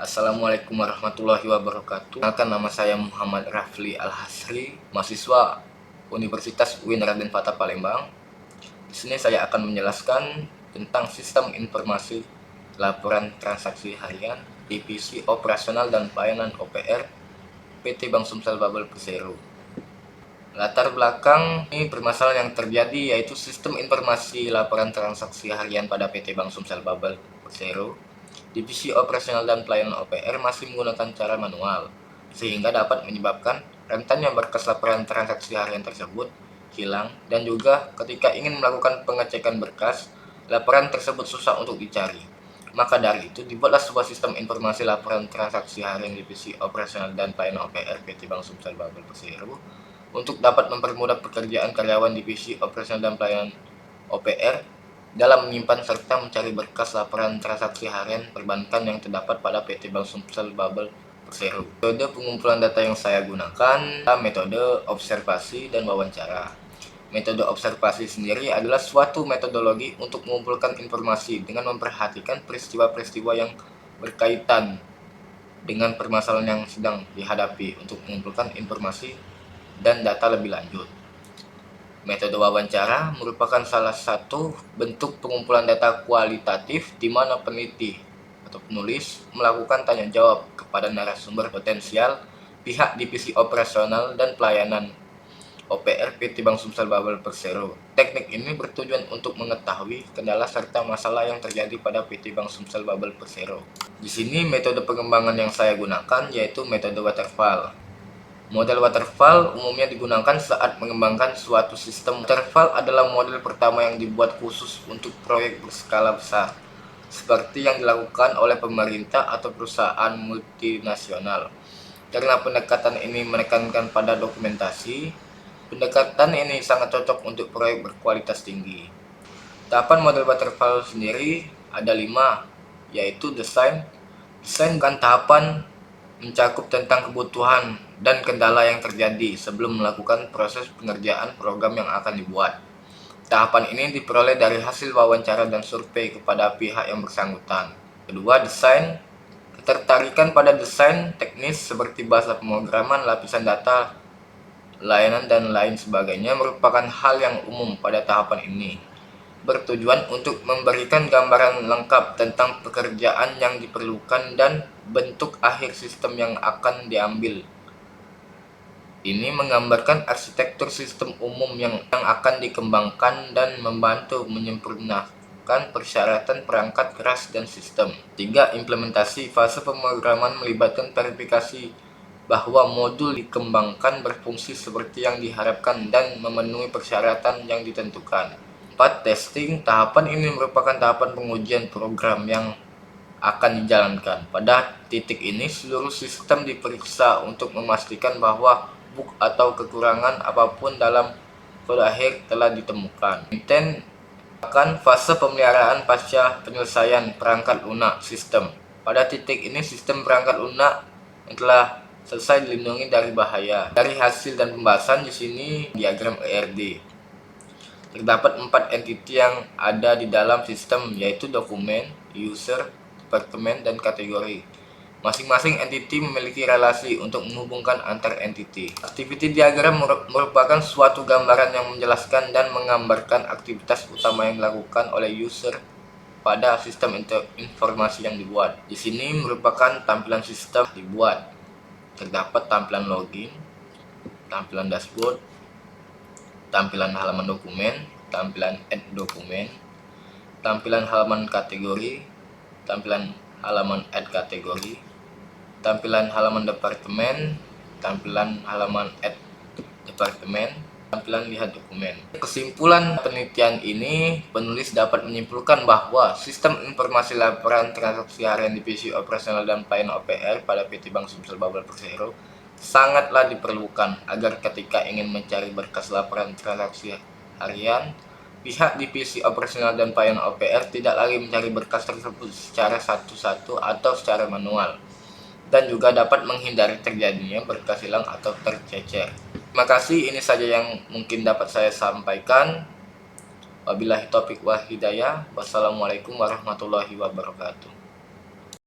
Assalamualaikum warahmatullahi wabarakatuh. Perkenalkan, nama saya Muhammad Rafli Al-Hasri, mahasiswa Universitas UIN Raden Fatah Palembang. Di sini saya akan menjelaskan tentang sistem informasi laporan transaksi harian, divisi operasional dan pelayanan OPR PT Bank Sumsel Babel Persero. Latar belakang ini permasalahan yang terjadi yaitu sistem informasi laporan transaksi harian pada PT Bank Sumsel Babel Persero. Divisi operasional dan pelayanan OPR masih menggunakan cara manual, sehingga dapat menyebabkan rentannya berkas laporan transaksi harian tersebut hilang, dan juga ketika ingin melakukan pengecekan berkas, laporan tersebut susah untuk dicari. Maka dari itu, dibuatlah sebuah sistem informasi laporan transaksi harian Divisi Operasional dan Pelayanan OPR PT Bank Sumsel Babel Persero untuk dapat mempermudah pekerjaan karyawan Divisi Operasional dan Pelayanan OPR dalam menyimpan serta mencari berkas laporan transaksi harian perbankan yang terdapat pada PT Bank Sumsel Babel Persero. Metode pengumpulan data yang saya gunakan adalah metode observasi dan wawancara. Metode observasi sendiri adalah suatu metodologi untuk mengumpulkan informasi dengan memperhatikan peristiwa-peristiwa yang berkaitan dengan permasalahan yang sedang dihadapi untuk mengumpulkan informasi dan data lebih lanjut. Metode wawancara merupakan salah satu bentuk pengumpulan data kualitatif di mana peneliti atau penulis melakukan tanya jawab kepada narasumber potensial pihak divisi operasional dan pelayanan OPR PT Bank Sumsel Babel Persero. Teknik ini bertujuan untuk mengetahui kendala serta masalah yang terjadi pada PT Bank Sumsel Babel Persero. Di sini metode pengembangan yang saya gunakan yaitu metode waterfall. Model waterfall umumnya digunakan saat mengembangkan suatu sistem. Waterfall adalah model pertama yang dibuat khusus untuk proyek berskala besar, seperti yang dilakukan oleh pemerintah atau perusahaan multinasional. Karena pendekatan ini menekankan pada dokumentasi, pendekatan ini sangat cocok untuk proyek berkualitas tinggi. Tahapan model waterfall sendiri ada 5, yaitu desain. Desain bukan tahapan mencakup tentang kebutuhan dan kendala yang terjadi sebelum melakukan proses pengerjaan program yang akan dibuat. Tahapan ini diperoleh dari hasil wawancara dan survei kepada pihak yang bersangkutan. Kedua, desain. Ketertarikan pada desain teknis seperti bahasa pemrograman, lapisan data, layanan, dan lain sebagainya merupakan hal yang umum pada tahapan ini, bertujuan untuk memberikan gambaran lengkap tentang pekerjaan yang diperlukan dan bentuk akhir sistem yang akan diambil. Ini menggambarkan arsitektur sistem umum yang akan dikembangkan dan membantu menyempurnakan persyaratan perangkat keras dan sistem. 3. Implementasi. Fase pemrograman melibatkan verifikasi bahwa modul dikembangkan berfungsi seperti yang diharapkan dan memenuhi persyaratan yang ditentukan. 4. Testing. Tahapan ini merupakan tahapan pengujian program yang akan dijalankan. Pada titik ini, seluruh sistem diperiksa untuk memastikan bahwa bug atau kekurangan apapun dalam kode akhir telah ditemukan. Maintain akan fase pemeliharaan pasca penyelesaian perangkat lunak sistem. Pada titik ini, sistem perangkat lunak yang telah selesai dilindungi dari bahaya. Dari hasil dan pembahasan di sini diagram ERD. Terdapat 4 entiti yang ada di dalam sistem, yaitu dokumen, user, departemen, dan kategori. Masing-masing entiti memiliki relasi untuk menghubungkan antar entiti. Activity diagram merupakan suatu gambaran yang menjelaskan dan menggambarkan aktivitas utama yang dilakukan oleh user pada sistem informasi yang dibuat. Di sini merupakan tampilan sistem dibuat. Terdapat tampilan login, tampilan dashboard, tampilan halaman dokumen, tampilan add dokumen, tampilan halaman kategori, tampilan halaman add kategori, tampilan halaman departemen, tampilan halaman add departemen, tampilan lihat dokumen. Kesimpulan penelitian ini, penulis dapat menyimpulkan bahwa sistem informasi laporan transaksi harian divisi operasional dan pelayanan OPR pada PT Bank Sumsel Babel Persero sangatlah diperlukan agar ketika ingin mencari berkas laporan transaksi harian, pihak divisi operasional dan pelayanan OPR tidak lagi mencari berkas tersebut secara satu-satu atau secara manual, dan juga dapat menghindari terjadinya berkas hilang atau tercecer. Terima kasih, ini saja yang mungkin dapat saya sampaikan. Wabillahi taufiq wal hidayah. Wassalamualaikum warahmatullahi wabarakatuh.